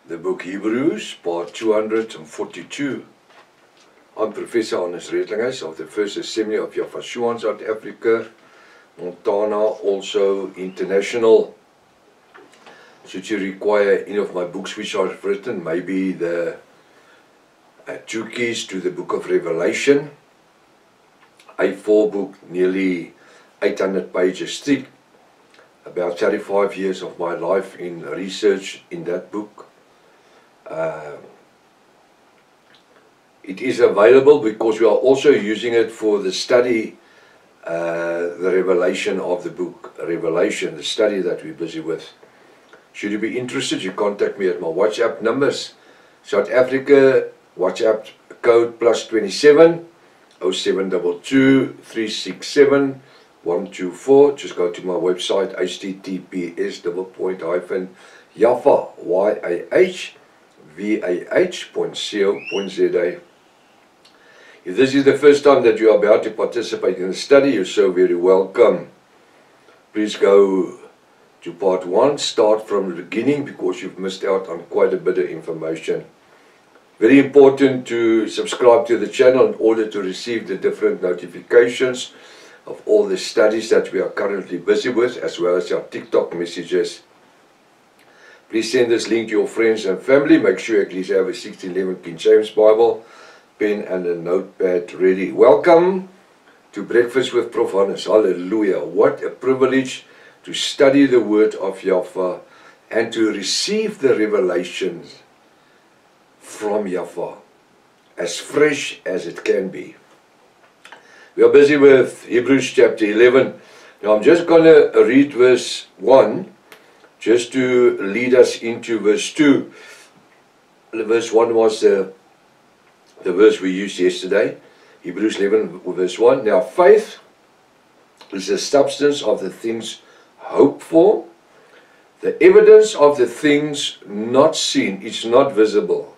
The book Hebrews, part 242. I'm Professor Hannes Redlinghuys of the First Assembly of Yafashua, South Africa, Montana, also international. Should you require any of my books which I've written, maybe the two keys to the book of Revelation, A4 book, nearly 800 pages thick, about 35 years of my life in research in that book. It is available because we are also using it for the study, the revelation of the book, Revelation, the study that we're busy with. Should you be interested, you contact me at my WhatsApp numbers. South Africa, WhatsApp code +27 0722 367 124. Just go to my website, https://yafah.vah.co.za. If this is the first time that you are about to participate in the study, you're so very welcome. Please go to part 1, start from the beginning, because you've missed out on quite a bit of information. Very important to subscribe to the channel in order to receive the different notifications of all the studies that we are currently busy with, as well as our TikTok messages. Please send this link to your friends and family. Make sure you at least have a 1611 King James Bible, pen and a notepad ready. Welcome to Breakfast with Prof. Hannes. Hallelujah. What a privilege to study the word of Yahweh and to receive the revelations from Yahweh, as fresh as it can be. We are busy with Hebrews chapter 11. Now I'm just going to read verse 1 just to lead us into verse 2. Verse 1 was the verse we used yesterday. Hebrews 11 verse 1. Now faith is the substance of the things hoped for, the evidence of the things not seen. It's not visible.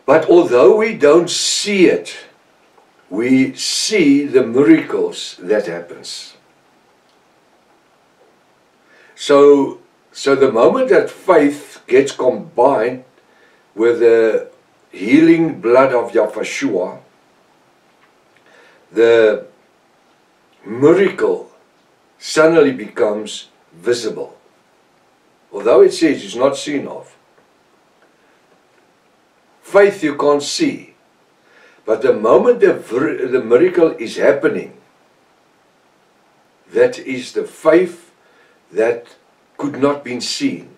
But although we don't see it, we see the miracles that happens. So the moment that faith gets combined with the healing blood of Yahweh, the miracle suddenly becomes visible. Although it says it's not seen of. Faith you can't see. But the moment the miracle is happening, that is the faith that could not be seen.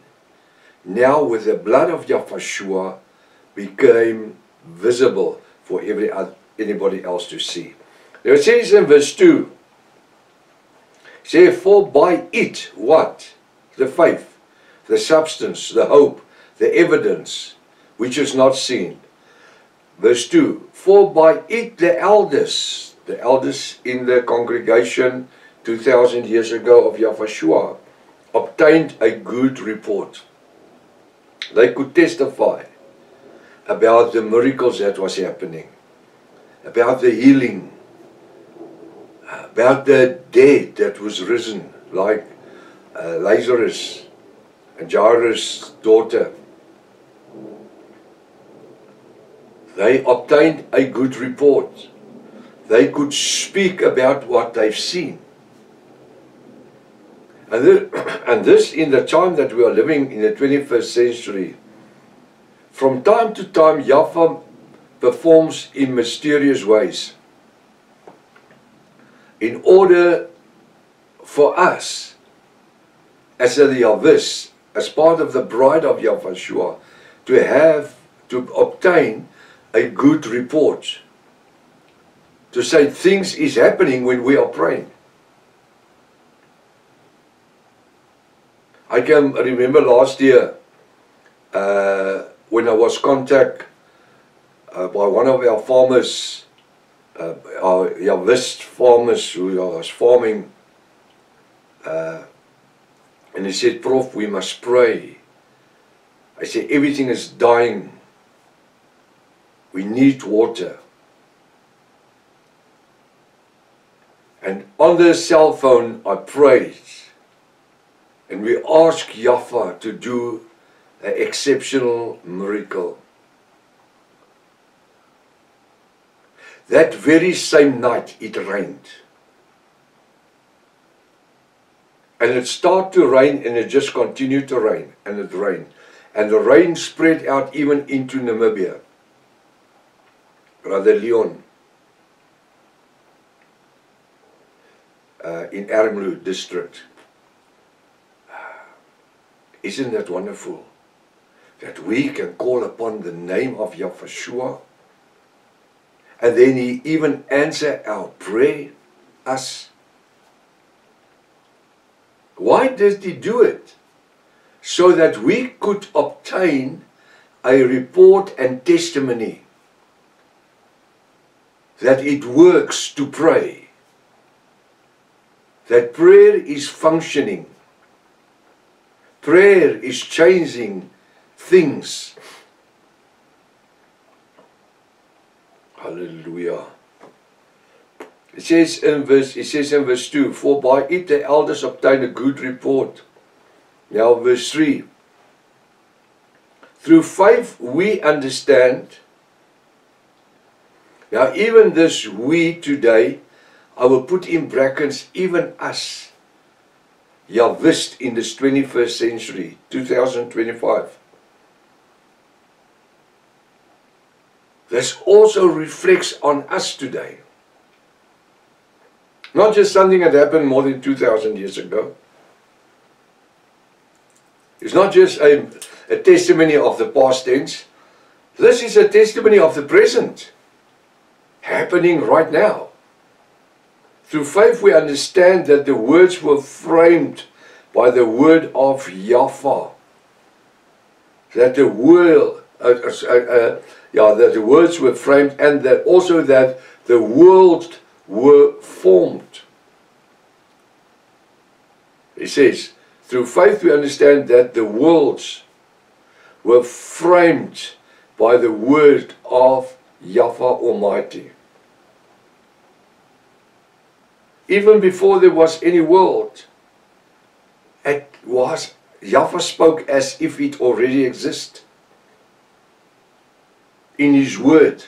Now with the blood of Yahweh became visible for anybody else to see. Now it says in verse 2, for by it, what? The faith, the substance, the hope, the evidence, which is not seen. Verse 2, for by it the elders in the congregation 2,000 years ago of Yahweh obtained a good report. They could testify about the miracles that was happening, about the healing, about the dead that was risen, like Lazarus and Jairus' daughter. They obtained a good report. They could speak about what they've seen. And this in the time that we are living in the 21st century. From time to time, Yahweh performs in mysterious ways in order for us, as a Yahweh, as part of the bride of Yahweh, to obtain a good report, to say things is happening when we are praying. I can remember last year when I was contacted by one of our farmers, our Yahwist farmers who was farming, and he said, Prof, we must pray. I said, everything is dying. We need water. And on the cell phone I prayed, and we asked Yahweh to do an exceptional miracle. That very same night it rained. And it started to rain and it just continued to rain, and it rained. And the rain spread out even into Namibia. Brother Leon, in Ermelo district. Isn't that wonderful? That we can call upon the name of Yahweh, and then He even answer our prayer, us. Why did He do it? So that we could obtain a report and testimony that it works to pray, that prayer is functioning, prayer is changing things. Hallelujah. It says in verse 2, for by it the elders obtain a good report. Now verse 3, through faith we understand. Now even this we today, I will put in brackets, even us, Yahwist in this 21st century, 2025. This also reflects on us today. Not just something that happened more than 2,000 years ago. It's not just a testimony of the past tense. This is a testimony of the present, happening right now. Through faith we understand that the words were framed by the word of Yahweh. That the world, that the words were framed, and that also that the world were formed. He says, through faith we understand that the worlds were framed by the word of Yahweh Almighty. Even before there was any world, it was, Yahweh spoke as if it already exists in His word.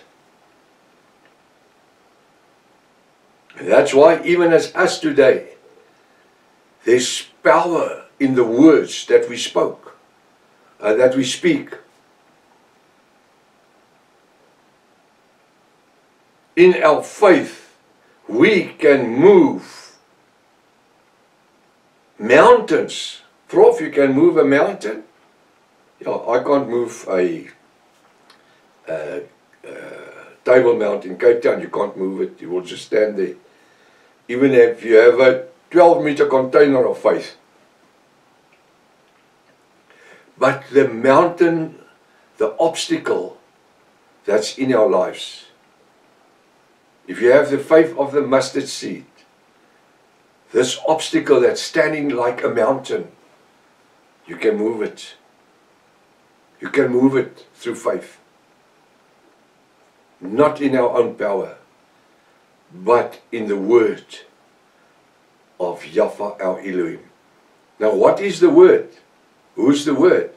And that's why even as us today, there's power in the words that we spoke, that we speak. In our faith, we can move mountains. Prof, you can move a mountain? Yeah, I can't move a Table Mountain in Cape Town. You can't move it. You will just stand there. Even if you have a 12-meter container of faith. But the mountain, the obstacle that's in our lives, if you have the faith of the mustard seed, this obstacle that's standing like a mountain, you can move it. You can move it through faith. Not in our own power, but in the word of Yahweh our Elohim. Now what is the word? Who's the word?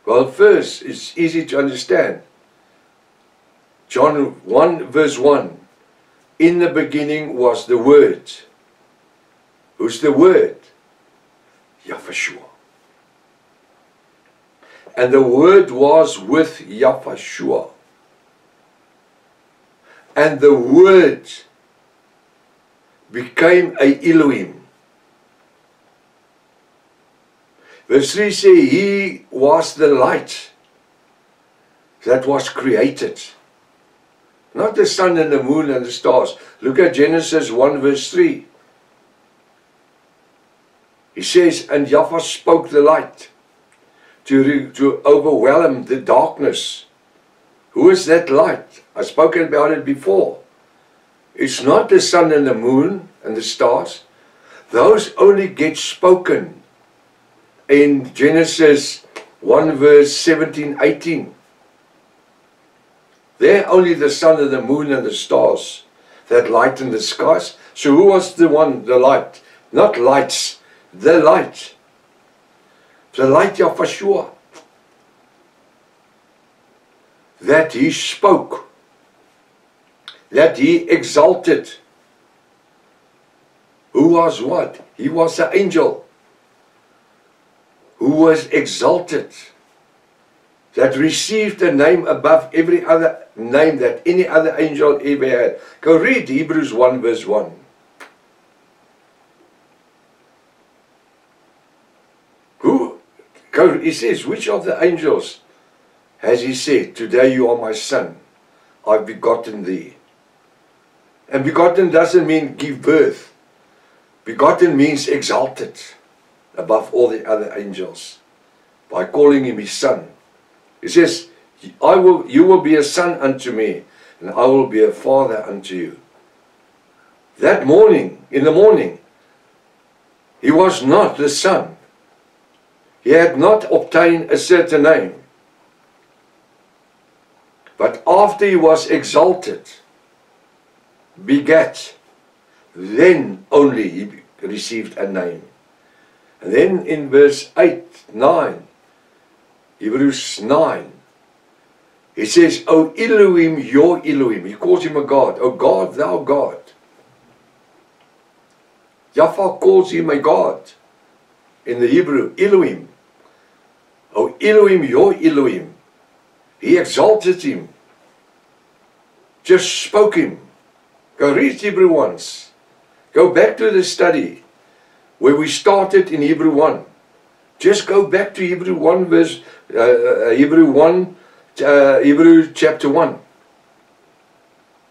Well, first, it's easy to understand. John 1 verse 1. In the beginning was the Word. Who's the Word? Yahweh. And the Word was with Yahweh. And the Word became a Elohim. Verse 3 says, He was the light that was created. Not the sun and the moon and the stars. Look at Genesis 1 verse 3. He says, and Yahweh spoke the light to overwhelm the darkness. Who is that light? I've spoken about it before. It's not the sun and the moon and the stars. Those only get spoken in Genesis 1 verse 17, 18. They're only the sun and the moon and the stars that lighten the skies. So who was the one, the light? Not lights, the light. The light Yahweh. that he spoke, that he exalted. Who was what? He was the angel who was exalted, that received a name above every other name that any other angel ever had. Go read Hebrews 1 verse 1. He says, which of the angels has he said, today you are my son, I've begotten thee? And begotten doesn't mean give birth. Begotten means exalted above all the other angels by calling him his son. He says, you will be a son unto me, and I will be a father unto you. That morning, in the morning, he was not the son. He had not obtained a certain name. But after he was exalted, begat, then only he received a name. And then in verse 8, 9, Hebrews 9, he says, O Elohim, your Elohim. He calls him a God. O God, thou God. Yahweh calls him a God. In the Hebrew, Elohim. O Elohim, your Elohim. He exalted him. Just spoke him. Go read Hebrew 1. Go back to the study where we started in Hebrew 1. Just go back to Hebrew 1 verse, Hebrew chapter 1.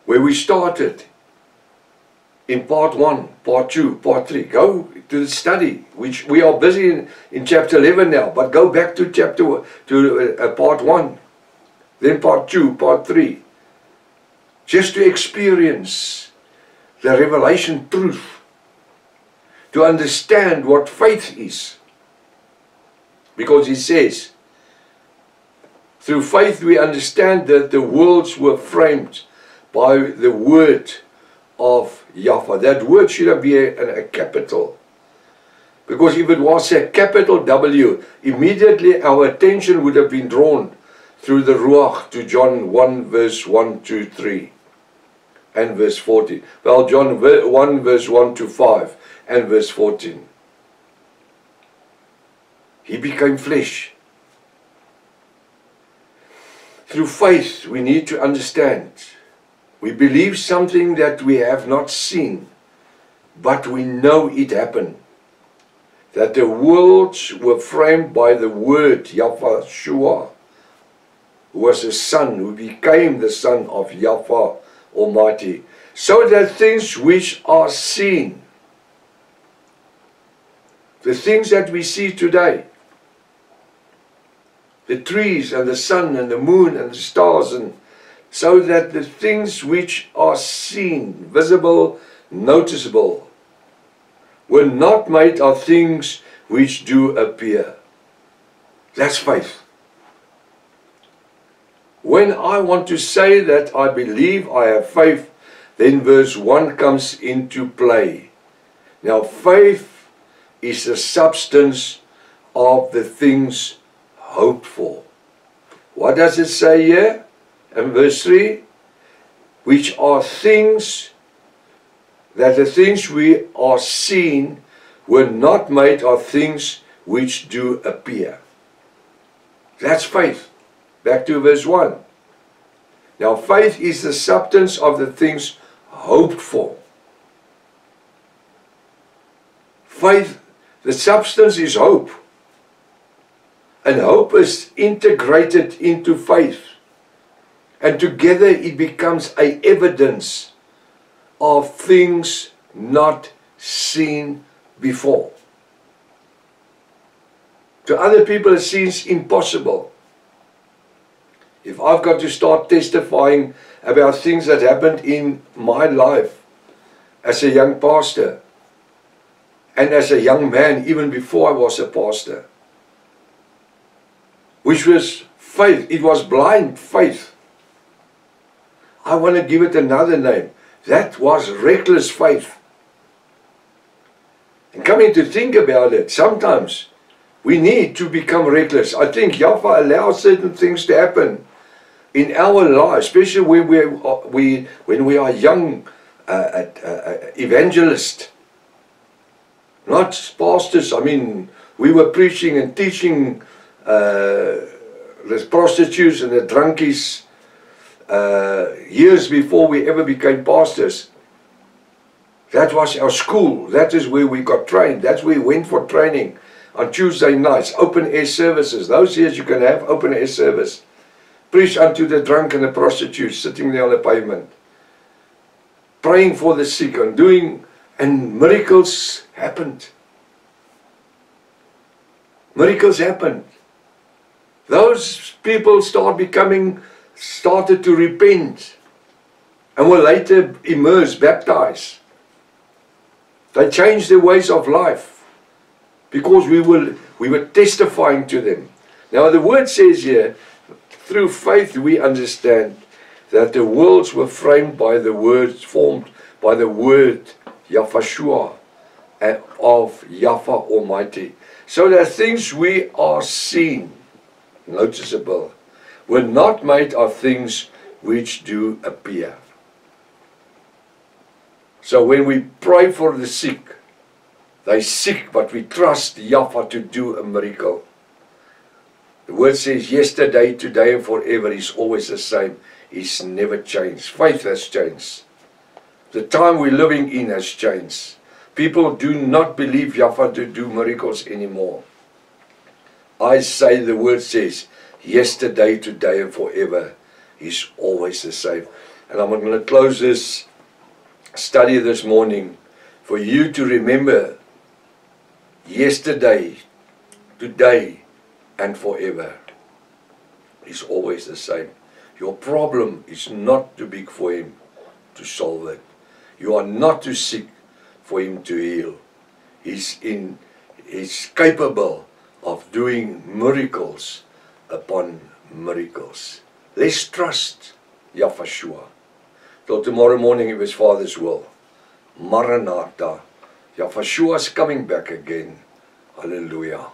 Where we started in part 1, part 2, part 3. Go to the study, which we are busy in chapter 11 now, but go back to part 1, then part 2, part 3, just to experience the revelation truth, to understand what faith is. Because he says, through faith we understand that the worlds were framed by the word of Yahweh. That word should have been a capital. Because if it was a capital W, immediately our attention would have been drawn through the Ruach to John 1 verse 1 to 3 and verse 14. Well, John 1 verse 1 to 5 and verse 14. He became flesh. Through faith we need to understand. We believe something that we have not seen, but we know it happened. That the worlds were framed by the word Yahweh Shua, who was a son, who became the son of Yahweh Almighty, so that things which are seen, the things that we see today, the trees and the sun and the moon and the stars, and so that the things which are seen, visible, noticeable, were not made of things which do appear. That's faith. When I want to say that I believe, I have faith, then verse 1 comes into play. Now faith is the substance of the things hoped for. What does it say here in verse 3? Which are things, that the things we are seen were not made of things which do appear. That's faith. Back to verse 1. Now faith is the substance of the things hoped for. Faith, the substance is hope. And hope is integrated into faith. And together it becomes an evidence of things not seen before. To other people it seems impossible. If I've got to start testifying about things that happened in my life as a young pastor and as a young man, even before I was a pastor, which was faith, it was blind faith. I want to give it another name. That was reckless faith. And coming to think about it, sometimes we need to become reckless. I think Yahweh allows certain things to happen in our lives, especially when we are young evangelists, not pastors. I mean, we were preaching and teaching the prostitutes and the drunkies years before we ever became pastors. That was our school. That is where we got trained. That's where we went for training. On Tuesday nights, open air services. Those years you can have open air service. Preach unto the drunk and the prostitute sitting there on the pavement. Praying for the sick and and miracles happened. Miracles happened. Those people started to repent and were later immersed, baptized. They changed their ways of life because we were testifying to them. Now the word says here, through faith we understand that the worlds were framed by the words, formed by the word Yahshua of Yahweh Almighty. So that things we are seen, noticeable, were not made of things which do appear. So when we pray for the sick, they're sick, but we trust Yahweh to do a miracle. The word says yesterday, today and forever is always the same. He's never changed. Faith has changed. The time we're living in has changed. People do not believe Yahweh to do miracles anymore. I say the word says yesterday, today and forever is always the same. And I'm going to close this study this morning for you to remember yesterday, today and forever is always the same. Your problem is not too big for him to solve it. You are not too sick for him to heal. He's capable of doing miracles upon miracles. Let's trust Yahshua. Till tomorrow morning, if his Father's will. Maranatha. Yahshua is coming back again. Hallelujah.